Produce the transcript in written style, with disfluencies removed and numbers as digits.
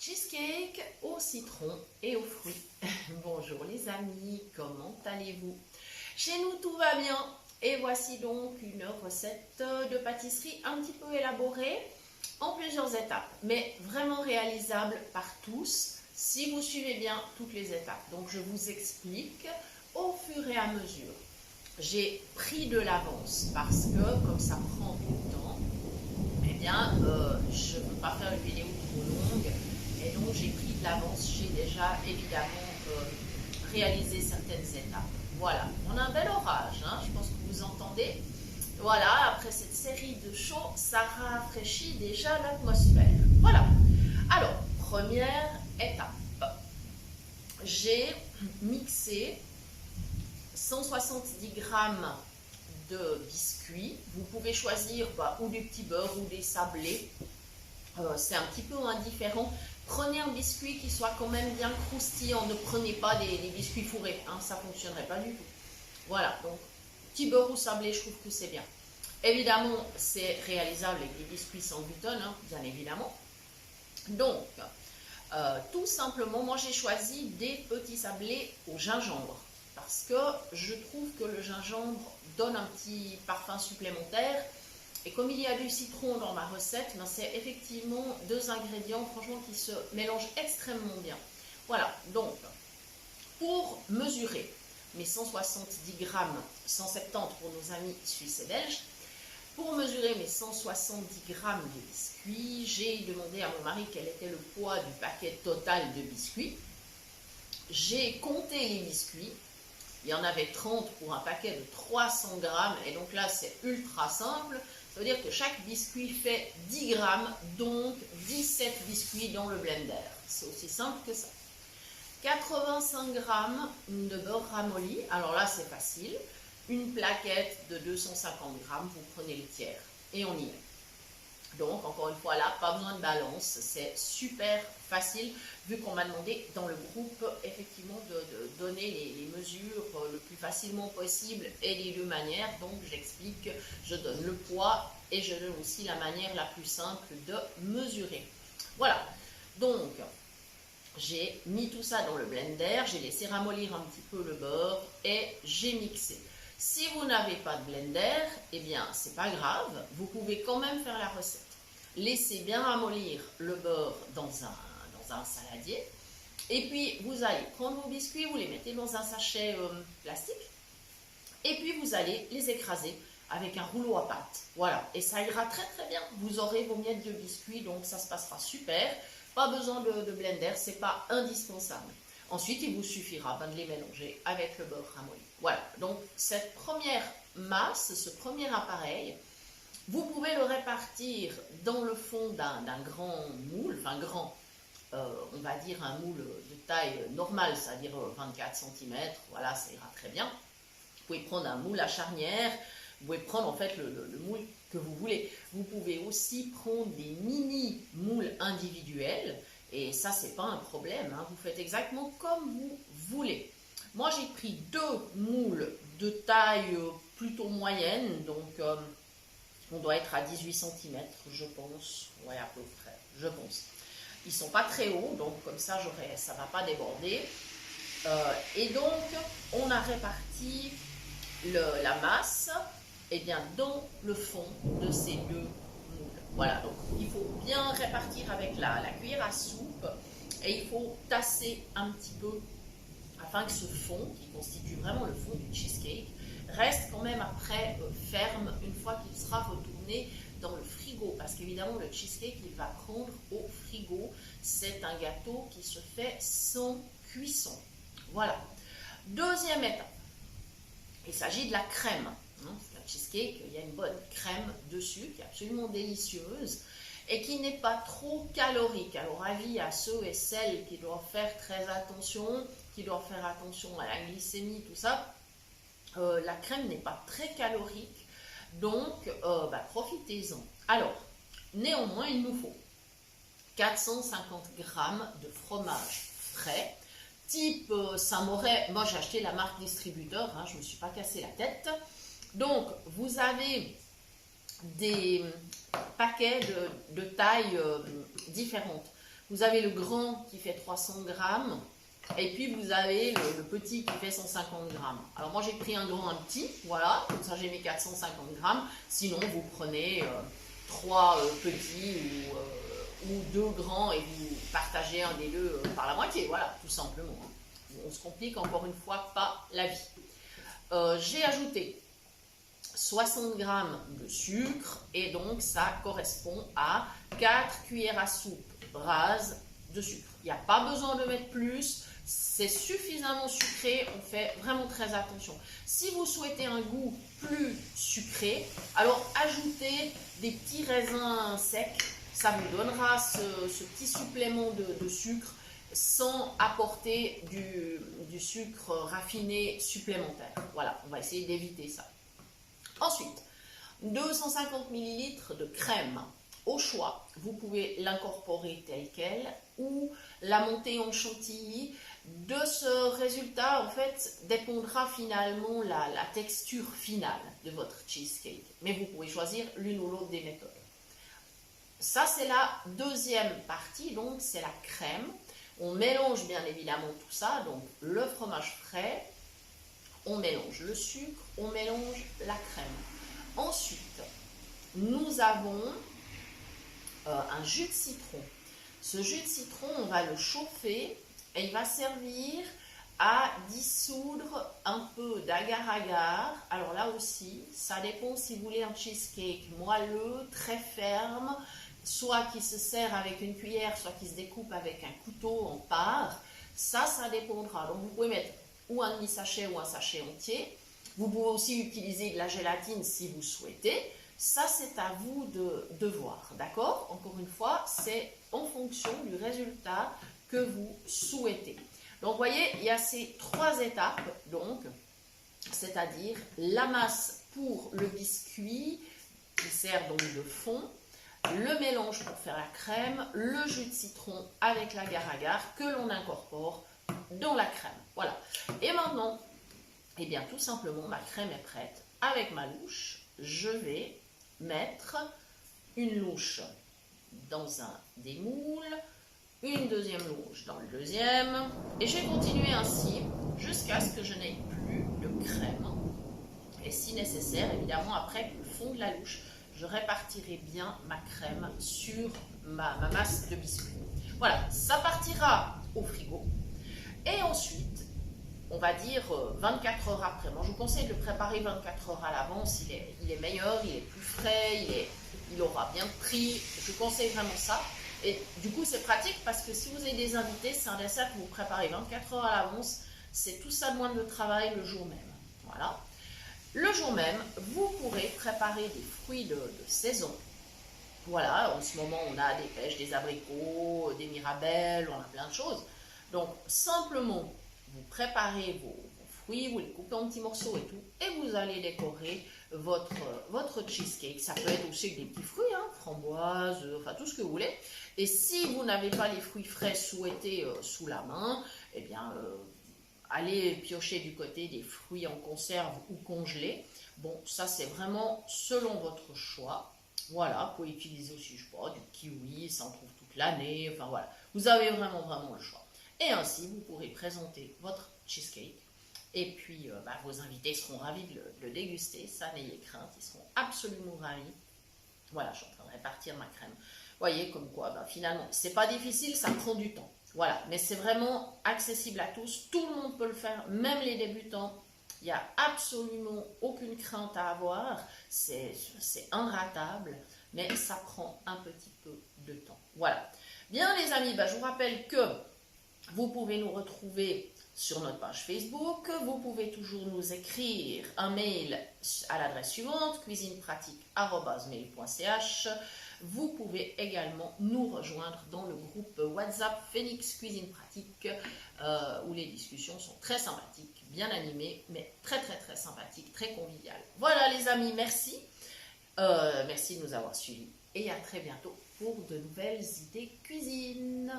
Cheesecake au citron et aux fruits. Bonjour les amis, comment allez-vous? Chez nous tout va bien et voici donc une recette de pâtisserie un petit peu élaborée en plusieurs étapes, mais vraiment réalisable par tous si vous suivez bien toutes les étapes. Donc je vous explique au fur et à mesure. J'ai pris de l'avance parce que comme ça prend du temps, eh bien je ne veux pas faire une vidéo trop longue. Et donc j'ai pris de l'avance, j'ai déjà évidemment réalisé certaines étapes. Voilà, on a un bel orage, hein, je pense que vous entendez. Voilà, après cette série de chaud, ça rafraîchit déjà l'atmosphère. Voilà, alors, première étape. J'ai mixé 170 grammes de biscuits. Vous pouvez choisir ou du petit beurre ou des sablés. C'est un petit peu indifférent. Prenez un biscuit qui soit quand même bien croustillant. Ne prenez pas des biscuits fourrés, hein, ça ne fonctionnerait pas du tout. Voilà, donc petit beurre ou sablé, je trouve que c'est bien. Évidemment, c'est réalisable avec des biscuits sans gluten, hein, bien évidemment. Donc, tout simplement, moi j'ai choisi des petits sablés au gingembre. Parce que je trouve que le gingembre donne un petit parfum supplémentaire. Et comme il y a du citron dans ma recette, ben c'est effectivement deux ingrédients franchement qui se mélangent extrêmement bien. Voilà, donc pour mesurer mes 170 grammes, 170 pour nos amis suisses et belges, pour mesurer mes 170 grammes de biscuits, j'ai demandé à mon mari quel était le poids du paquet total de biscuits. J'ai compté les biscuits. Il y en avait 30 pour un paquet de 300 grammes. Et donc là, c'est ultra simple. Ça veut dire que chaque biscuit fait 10 grammes, donc 17 biscuits dans le blender. C'est aussi simple que ça. 85 grammes de beurre ramolli. Alors là, c'est facile. Une plaquette de 250 grammes, vous prenez le tiers. Et on y est. Donc, encore une fois, là, pas besoin de balance. C'est super facile, vu qu'on m'a demandé dans le groupe, effectivement, de donner les mesures le plus facilement possible et les deux manières. Donc, j'explique, je donne le poids et je donne aussi la manière la plus simple de mesurer. Voilà. Donc, j'ai mis tout ça dans le blender, j'ai laissé ramollir un petit peu le beurre et j'ai mixé. Si vous n'avez pas de blender, eh bien, c'est pas grave, vous pouvez quand même faire la recette. Laissez bien ramollir le beurre dans un saladier. Et puis, vous allez prendre vos biscuits, vous les mettez dans un sachet plastique. Et puis, vous allez les écraser avec un rouleau à pâte. Voilà, et ça ira très très bien. Vous aurez vos miettes de biscuits, donc ça se passera super. Pas besoin de blender, c'est pas indispensable. Ensuite, il vous suffira de les mélanger avec le beurre ramolli. Voilà, donc cette première masse, ce premier appareil, vous pouvez le répartir dans le fond d'un grand moule, enfin grand, on va dire un moule de taille normale, c'est-à-dire 24 cm, voilà, ça ira très bien. Vous pouvez prendre un moule à charnière, vous pouvez prendre en fait le moule que vous voulez. Vous pouvez aussi prendre des mini moules individuels, et ça, c'est pas un problème, hein. Vous faites exactement comme vous voulez. Moi, j'ai pris deux moules de taille plutôt moyenne, donc on doit être à 18 cm, je pense. Ouais, à peu près, je pense. Ils sont pas très hauts, donc comme ça, ça va pas déborder. Et donc, on a réparti la masse bien, dans le fond de ces deux moules. Voilà, donc il faut bien répartir avec la cuillère à soupe et il faut tasser un petit peu afin que ce fond, qui constitue vraiment le fond du cheesecake, reste quand même après ferme une fois qu'il sera retourné dans le frigo. Parce qu'évidemment, le cheesecake, il va prendre au frigo. C'est un gâteau qui se fait sans cuisson. Voilà. Deuxième étape, il s'agit de la crème. C'est un cheesecake, il y a une bonne crème dessus qui est absolument délicieuse et qui n'est pas trop calorique. Alors avis à ceux et celles qui doivent faire très attention, qui doivent faire attention à la glycémie, tout ça, la crème n'est pas très calorique, donc profitez-en. Alors, néanmoins, il nous faut 450 grammes de fromage frais, type Saint-Maurey. Moi, j'ai acheté la marque distributeur, hein, je ne me suis pas cassé la tête. Donc, vous avez des paquets de tailles différentes. Vous avez le grand qui fait 300 grammes. Et puis vous avez le petit qui fait 150 grammes. Alors moi j'ai pris un grand, un petit, voilà, comme ça j'ai mes 450 grammes. Sinon vous prenez 3 petits ou 2 grands et vous partagez un des deux par la moitié, voilà, tout simplement. On se complique encore une fois pas la vie. J'ai ajouté 60 grammes de sucre et donc ça correspond à 4 cuillères à soupe rases de sucre. Il n'y a pas besoin de mettre plus. C'est suffisamment sucré, on fait vraiment très attention. Si vous souhaitez un goût plus sucré, alors ajoutez des petits raisins secs, ça vous donnera ce petit supplément de sucre sans apporter du sucre raffiné supplémentaire. Voilà, on va essayer d'éviter ça. Ensuite, 250 ml de crème. Au choix, vous pouvez l'incorporer telle qu'elle ou la monter en chantilly. De ce résultat, en fait, dépendra finalement la texture finale de votre cheesecake. Mais vous pouvez choisir l'une ou l'autre des méthodes. Ça, c'est la deuxième partie, donc c'est la crème. On mélange bien évidemment tout ça, donc le fromage frais, on mélange le sucre, on mélange la crème. Ensuite, nous avons un jus de citron. Ce jus de citron, on va le chauffer et il va servir à dissoudre un peu d'agar-agar. Alors là aussi, ça dépend si vous voulez un cheesecake moelleux, très ferme, soit qui se sert avec une cuillère, soit qui se découpe avec un couteau en part. Ça dépendra. Donc vous pouvez mettre ou un demi-sachet ou un sachet entier. Vous pouvez aussi utiliser de la gélatine si vous souhaitez. Ça, c'est à vous de voir, d'accord? Encore une fois, c'est en fonction du résultat que vous souhaitez. Donc, vous voyez, il y a ces 3 étapes, donc, c'est-à-dire la masse pour le biscuit, qui sert donc de fond, le mélange pour faire la crème, le jus de citron avec l'agar-agar que l'on incorpore dans la crème. Voilà. Et maintenant, eh bien, tout simplement, ma crème est prête. Avec ma louche, je vais mettre une louche dans un des moules, une deuxième louche dans le deuxième, et je vais continuer ainsi jusqu'à ce que je n'ai plus de crème. Et si nécessaire, évidemment, après le fond de la louche, je répartirai bien ma crème sur ma masse de biscuit. Voilà, ça partira au frigo. Et ensuite, on va dire 24 heures après. Moi, je vous conseille de le préparer 24 heures à l'avance. Il est meilleur, il est plus frais, il aura bien pris. Je conseille vraiment ça. Et du coup, c'est pratique parce que si vous avez des invités, c'est un dessert que vous préparez 24 heures à l'avance. C'est tout ça de moins de travail le jour même. Voilà. Le jour même, vous pourrez préparer des fruits de saison. Voilà, en ce moment, on a des pêches, des abricots, des mirabelles, on a plein de choses. Donc, simplement, vous préparez vos fruits, vous les coupez en petits morceaux et tout, et vous allez décorer votre cheesecake. Ça peut être aussi avec des petits fruits, hein, framboises, enfin tout ce que vous voulez. Et si vous n'avez pas les fruits frais souhaités sous la main, eh bien, allez piocher du côté des fruits en conserve ou congelés. Bon, ça c'est vraiment selon votre choix. Voilà, vous pouvez utiliser aussi, je sais pas, du kiwi, ça en trouve toute l'année, enfin voilà. Vous avez vraiment le choix. Et ainsi, vous pourrez présenter votre cheesecake. Et puis, vos invités seront ravis de le déguster. Ça, n'ayez crainte, ils seront absolument ravis. Voilà, je suis en train de répartir ma crème. Vous voyez, comme quoi, finalement, c'est pas difficile, ça prend du temps. Voilà, mais c'est vraiment accessible à tous. Tout le monde peut le faire, même les débutants. Il n'y a absolument aucune crainte à avoir. C'est inratable, mais ça prend un petit peu de temps. Voilà. Bien, les amis, je vous rappelle que vous pouvez nous retrouver sur notre page Facebook. Vous pouvez toujours nous écrire un mail à l'adresse suivante, cuisinepratique@mail.ch. Vous pouvez également nous rejoindre dans le groupe WhatsApp Phoenix Cuisine Pratique, où les discussions sont très sympathiques, bien animées, mais très sympathiques, très conviviales. Voilà les amis, merci. Merci de nous avoir suivis et à très bientôt pour de nouvelles idées cuisine.